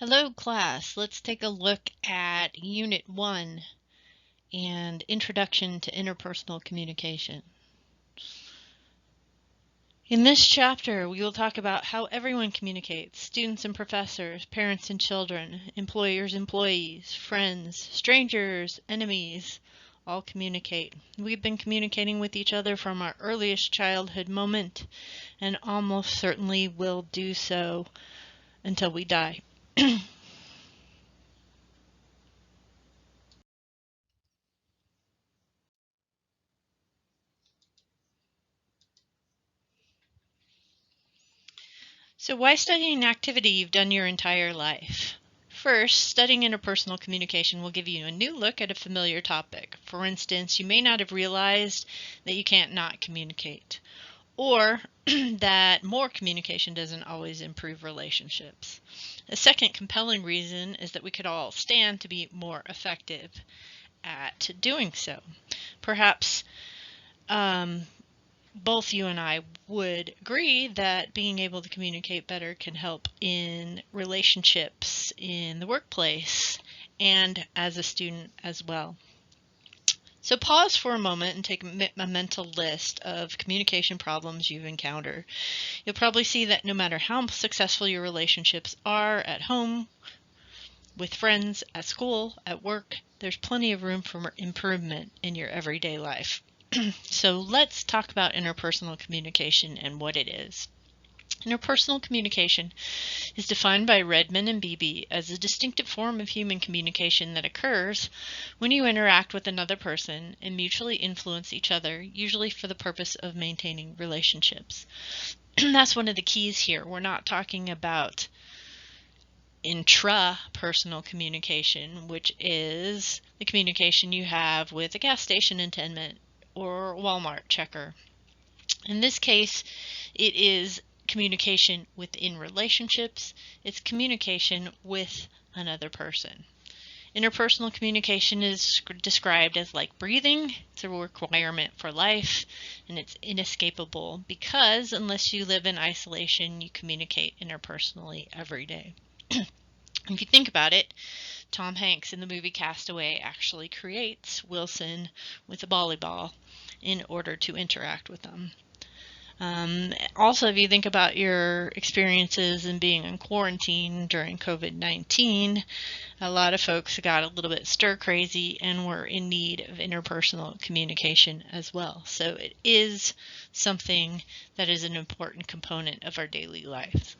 Hello class, let's take a look at Unit 1 and Introduction to Interpersonal Communication. In this chapter, we will talk about how everyone communicates: students and professors, parents and children, employers, employees, friends, strangers, enemies, all communicate. We've been communicating with each other from our earliest childhood moment and almost certainly will do so until we die. So why study an activity you've done your entire life? First, studying interpersonal communication will give you a new look at a familiar topic. For instance, you may not have realized that you can't not communicate, or that more communication doesn't always improve relationships. A second compelling reason is that we could all stand to be more effective at doing so. Perhaps both you and I would agree that being able to communicate better can help in relationships in the workplace and as a student as well. So pause for a moment and take a mental list of communication problems you've encountered. You'll probably see that no matter how successful your relationships are at home, with friends, at school, at work, there's plenty of room for improvement in your everyday life. So let's talk about interpersonal communication and what it is. Interpersonal communication is defined by Redmond and Beebe as a distinctive form of human communication that occurs when you interact with another person and mutually influence each other, usually for the purpose of maintaining relationships. That's one of the keys here. We're not talking about intrapersonal communication, which is the communication you have with a gas station attendant or Walmart checker. In this case, it is communication within relationships. It's communication with another person. Interpersonal communication is described as like breathing. It's a requirement for life, and it's inescapable because unless you live in isolation, you communicate interpersonally every day. If you think about it, Tom Hanks in the movie Castaway actually creates Wilson with a volleyball in order to interact with them. Also, if you think about your experiences in being in quarantine during COVID-19, a lot of folks got a little bit stir crazy and were in need of interpersonal communication as well. So it is something that is an important component of our daily lives.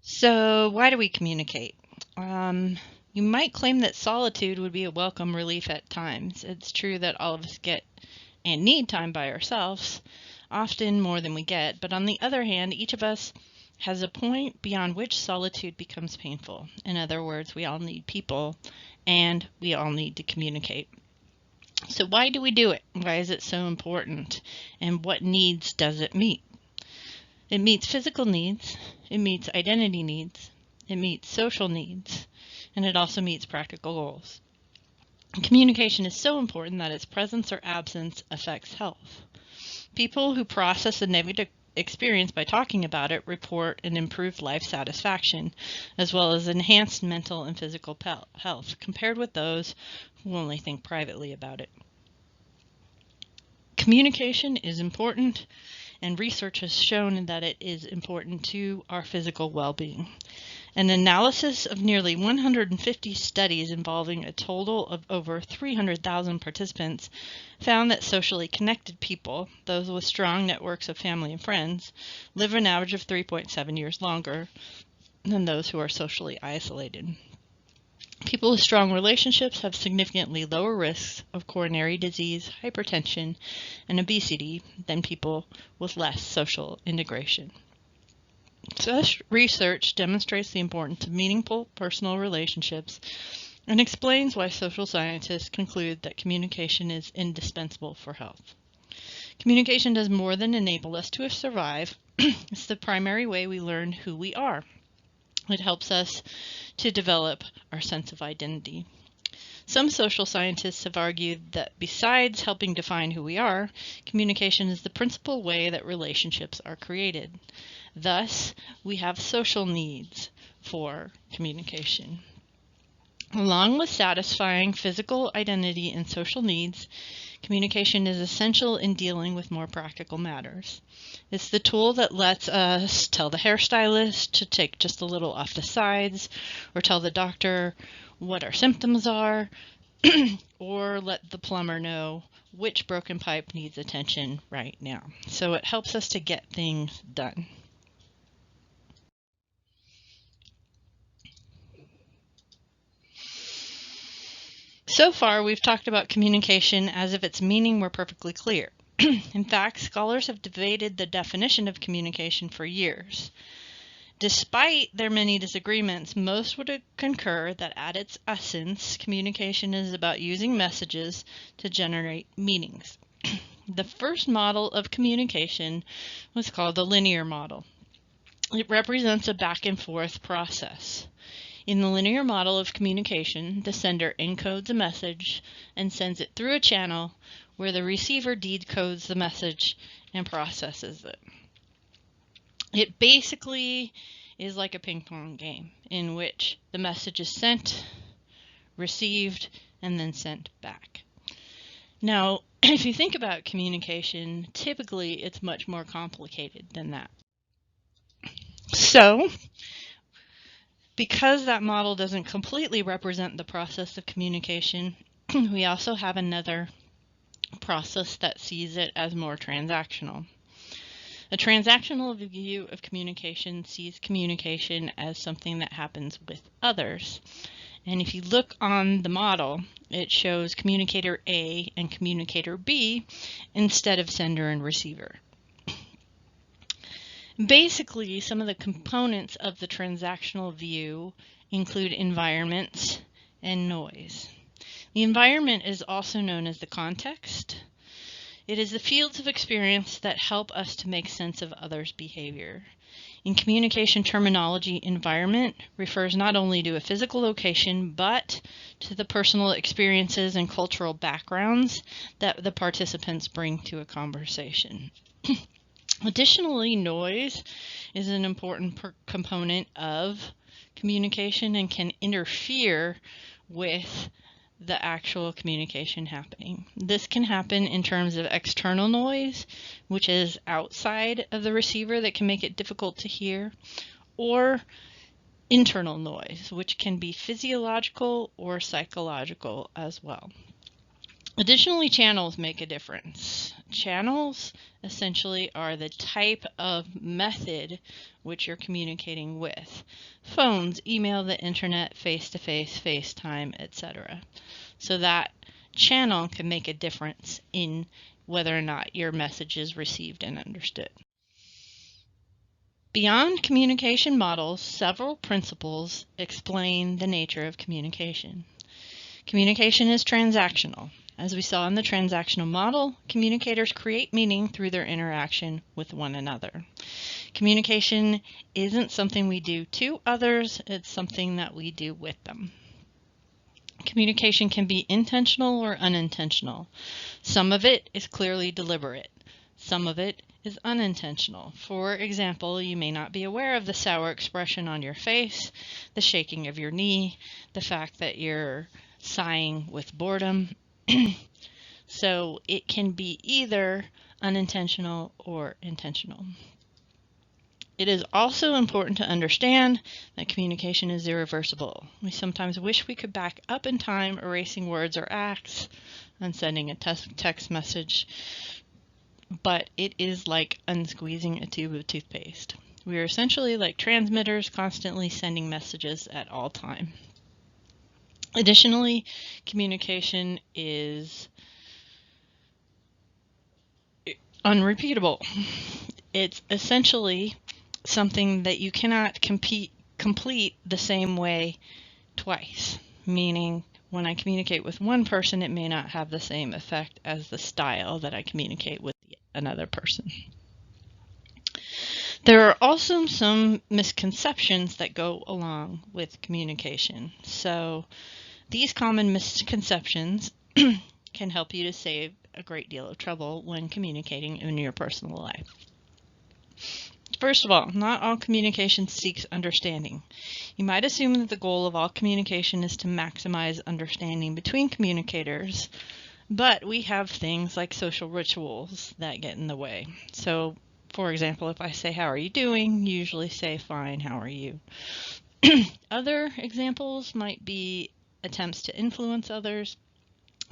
So why do we communicate? You might claim that solitude would be a welcome relief at times. It's true that all of us get and need time by ourselves, often more than we get, but on the other hand, each of us has a point beyond which solitude becomes painful. In other words, we all need people and we all need to communicate. So why do we do it? Why is it so important? And what needs does it meet? It meets physical needs, it meets identity needs, it meets social needs, and it also meets practical goals. Communication is so important that its presence or absence affects health. People who process a negative experience by talking about it report an improved life satisfaction, as well as enhanced mental and physical health, compared with those who only think privately about it. Communication is important, and research has shown that it is important to our physical well-being. An analysis of nearly 150 studies involving a total of over 300,000 participants found that socially connected people, those with strong networks of family and friends, live an average of 3.7 years longer than those who are socially isolated. People with strong relationships have significantly lower risks of coronary disease, hypertension, and obesity than people with less social integration. Such research demonstrates the importance of meaningful personal relationships and explains why social scientists conclude that communication is indispensable for health. Communication does more than enable us to survive. It's the primary way we learn who we are. It helps us to develop our sense of identity. Some social scientists have argued that besides helping define who we are, communication is the principal way that relationships are created. Thus, we have social needs for communication. Along with satisfying physical identity and social needs, communication is essential in dealing with more practical matters. It's the tool that lets us tell the hairstylist to take just a little off the sides, or tell the doctor what our symptoms are, or let the plumber know which broken pipe needs attention right now. So it helps us to get things done. So far, we've talked about communication as if its meaning were perfectly clear. In fact, scholars have debated the definition of communication for years. Despite their many disagreements, most would concur that at its essence, communication is about using messages to generate meanings. The first model of communication was called the linear model. It represents a back and forth process. In the linear model of communication, the sender encodes a message and sends it through a channel where the receiver decodes the message and processes it. It basically is like a ping pong game in which the message is sent, received, and then sent back. Now, if you think about communication, typically it's much more complicated than that. So, because that model doesn't completely represent the process of communication, we also have another process that sees it as more transactional. A transactional view of communication sees communication as something that happens with others. And if you look on the model, it shows communicator A and communicator B instead of sender and receiver. Basically, some of the components of the transactional view include environments and noise. The environment is also known as the context. It is the fields of experience that help us to make sense of others' behavior. In communication terminology, environment refers not only to a physical location, but to the personal experiences and cultural backgrounds that the participants bring to a conversation. Additionally, noise is an important component of communication and can interfere with the actual communication happening. This can happen in terms of external noise, which is outside of the receiver that can make it difficult to hear, or internal noise, which can be physiological or psychological as well. Additionally, channels make a difference. Channels essentially are the type of method which you're communicating with. Phones, email, the internet, face-to-face, FaceTime, etc. So that channel can make a difference in whether or not your message is received and understood. Beyond communication models, several principles explain the nature of communication. Communication is transactional. As we saw in the transactional model, communicators create meaning through their interaction with one another. Communication isn't something we do to others, it's something that we do with them. Communication can be intentional or unintentional. Some of it is clearly deliberate. Some of it is unintentional. For example, you may not be aware of the sour expression on your face, the shaking of your knee, the fact that you're sighing with boredom. So it can be either unintentional or intentional. It is also important to understand that communication is irreversible. We sometimes wish we could back up in time, erasing words or acts and sending a text message, but it is like unsqueezing a tube of toothpaste. We are essentially like transmitters, constantly sending messages at all time. Additionally, communication is unrepeatable. It's essentially something that you cannot complete the same way twice, meaning when I communicate with one person, it may not have the same effect as the style that I communicate with another person. There are also some misconceptions that go along with communication. So these common misconceptions can help you to save a great deal of trouble when communicating in your personal life. First of all, not all communication seeks understanding. You might assume that the goal of all communication is to maximize understanding between communicators, but we have things like social rituals that get in the way. So, for example, if I say, "How are you doing?" you usually say, "Fine, how are you?" Other examples might be attempts to influence others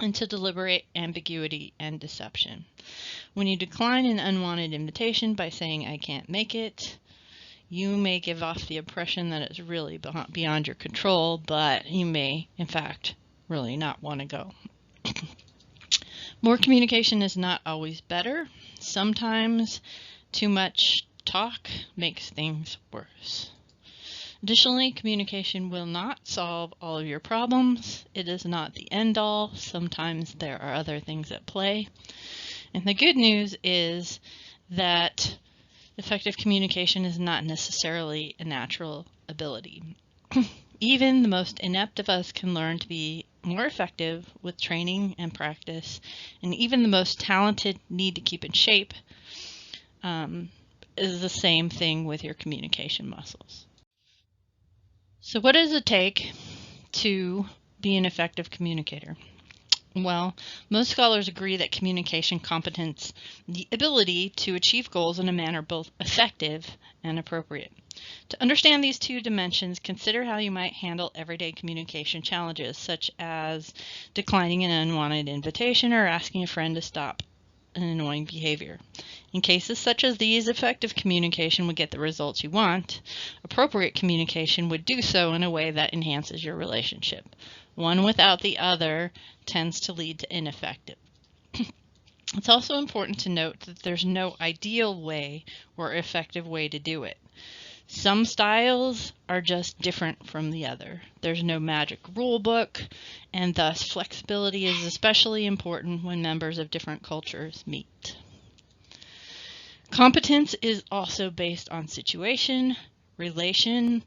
and to deliberate ambiguity and deception. When you decline an unwanted invitation by saying, "I can't make it," you may give off the impression that it's really beyond your control, but you may, in fact, really not want to go. More communication is not always better. Sometimes too much talk makes things worse. Additionally, communication will not solve all of your problems. It is not the end all. Sometimes there are other things at play. And the good news is that effective communication is not necessarily a natural ability. Even the most inept of us can learn to be more effective with training and practice, and even the most talented need to keep in shape is the same thing with your communication muscles. So what does it take to be an effective communicator? Well, most scholars agree that communication competence, the ability to achieve goals in a manner both effective and appropriate. To understand these two dimensions, consider how you might handle everyday communication challenges, such as declining an unwanted invitation or asking a friend to stop an annoying behavior. In cases such as these, effective communication would get the results you want. Appropriate communication would do so in a way that enhances your relationship. One without the other tends to lead to ineffective. It's also important to note that there's no ideal way or effective way to do it. Some styles are just different from the other. There's no magic rule book, and thus flexibility is especially important when members of different cultures meet. Competence is also based on situation, relation,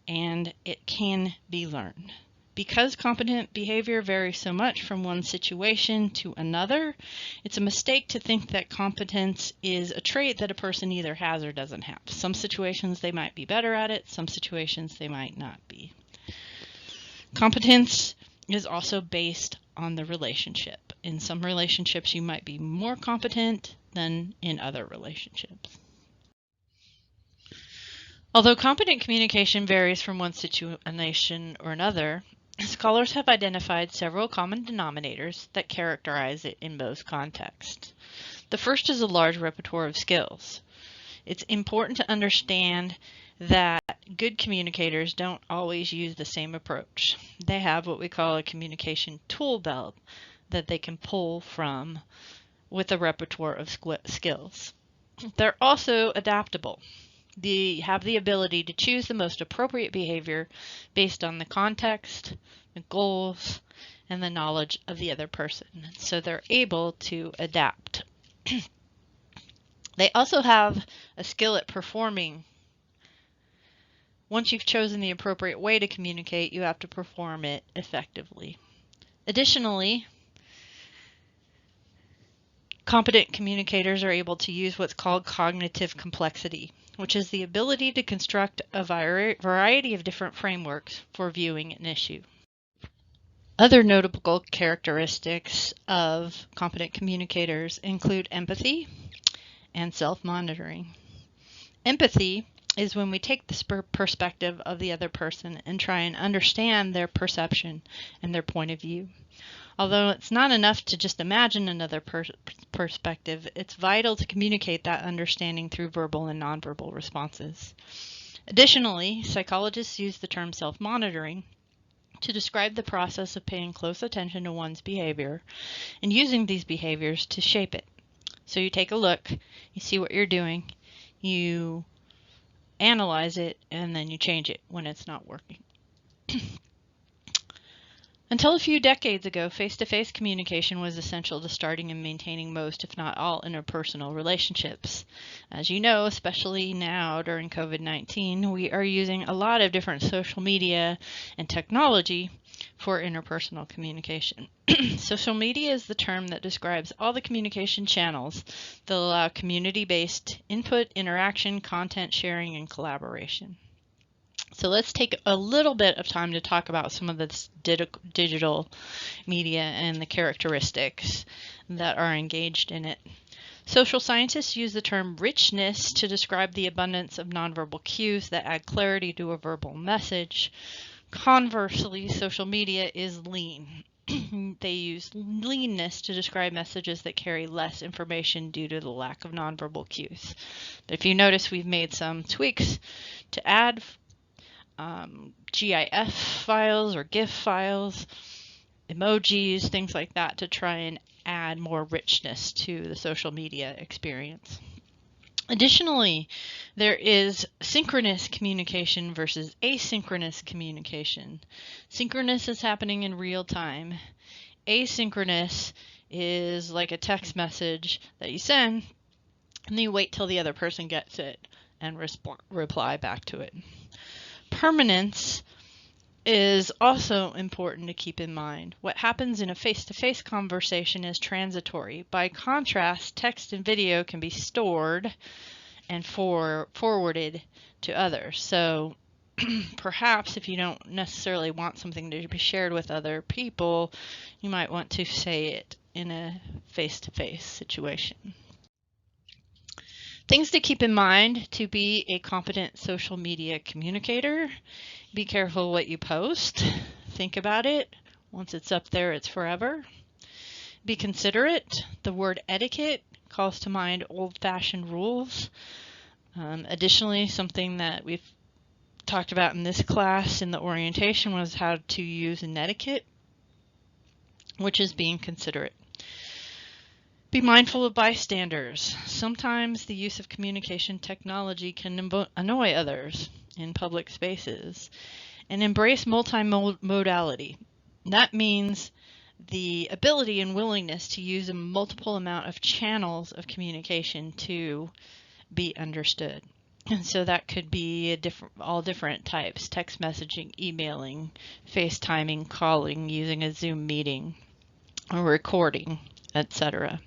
and it can be learned. Because competent behavior varies so much from one situation to another, it's a mistake to think that competence is a trait that a person either has or doesn't have. Some situations they might be better at it, some situations they might not be. Competence is also based on the relationship. In some relationships you might be more competent than in other relationships. Although competent communication varies from one situation or another, scholars have identified several common denominators that characterize it in most contexts. The first is a large repertoire of skills. It's important to understand that good communicators don't always use the same approach. They have what we call a communication tool belt that they can pull from with a repertoire of skills. They're also adaptable. They have the ability to choose the most appropriate behavior based on the context, the goals, and the knowledge of the other person. So they're able to adapt. They also have a skill at performing. Once you've chosen the appropriate way to communicate, you have to perform it effectively. Additionally, competent communicators are able to use what's called cognitive complexity, which is the ability to construct a variety of different frameworks for viewing an issue. Other notable characteristics of competent communicators include empathy and self-monitoring. Empathy is when we take the perspective of the other person and try and understand their perception and their point of view. Although it's not enough to just imagine another perspective, it's vital to communicate that understanding through verbal and nonverbal responses. Additionally, psychologists use the term self-monitoring to describe the process of paying close attention to one's behavior and using these behaviors to shape it. So you take a look, you see what you're doing, you analyze it, and then you change it when it's not working. Until a few decades ago, face-to-face communication was essential to starting and maintaining most, if not all, interpersonal relationships. As you know, especially now during COVID-19, we are using a lot of different social media and technology for interpersonal communication. Social media is the term that describes all the communication channels that allow community-based input, interaction, content sharing, and collaboration. So let's take a little bit of time to talk about some of this digital media and the characteristics that are engaged in it. Social scientists use the term richness to describe the abundance of nonverbal cues that add clarity to a verbal message. Conversely, social media is lean. They use leanness to describe messages that carry less information due to the lack of nonverbal cues. But if you notice, we've made some tweaks to add GIF files or GIF files, emojis, things like that to try and add more richness to the social media experience. Additionally, there is synchronous communication versus asynchronous communication. Synchronous is happening in real time. Asynchronous is like a text message that you send and then you wait till the other person gets it and reply back to it. Permanence is also important to keep in mind. What happens in a face-to-face conversation is transitory. By contrast, text and video can be stored and forwarded to others. So perhaps if you don't necessarily want something to be shared with other people, you might want to say it in a face-to-face situation. Things to keep in mind to be a competent social media communicator. Be careful what you post. Think about it. Once it's up there, it's forever. Be considerate. The word etiquette calls to mind old-fashioned rules. Additionally, something that we've talked about in this class in the orientation was how to use an etiquette, which is being considerate. Be mindful of bystanders. Sometimes the use of communication technology can annoy others in public spaces. And embrace multimodality. That means the ability and willingness to use a multiple amount of channels of communication to be understood. And so that could be all different types: text messaging, emailing, FaceTiming, calling, using a Zoom meeting, or recording, etc.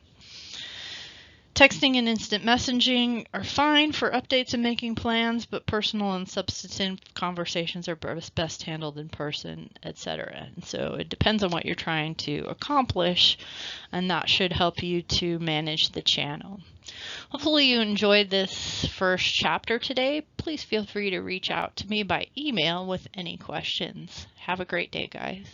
Texting and instant messaging are fine for updates and making plans, but personal and substantive conversations are best handled in person, etc. And so it depends on what you're trying to accomplish, and that should help you to manage the channel. Hopefully you enjoyed this first chapter today. Please feel free to reach out to me by email with any questions. Have a great day, guys.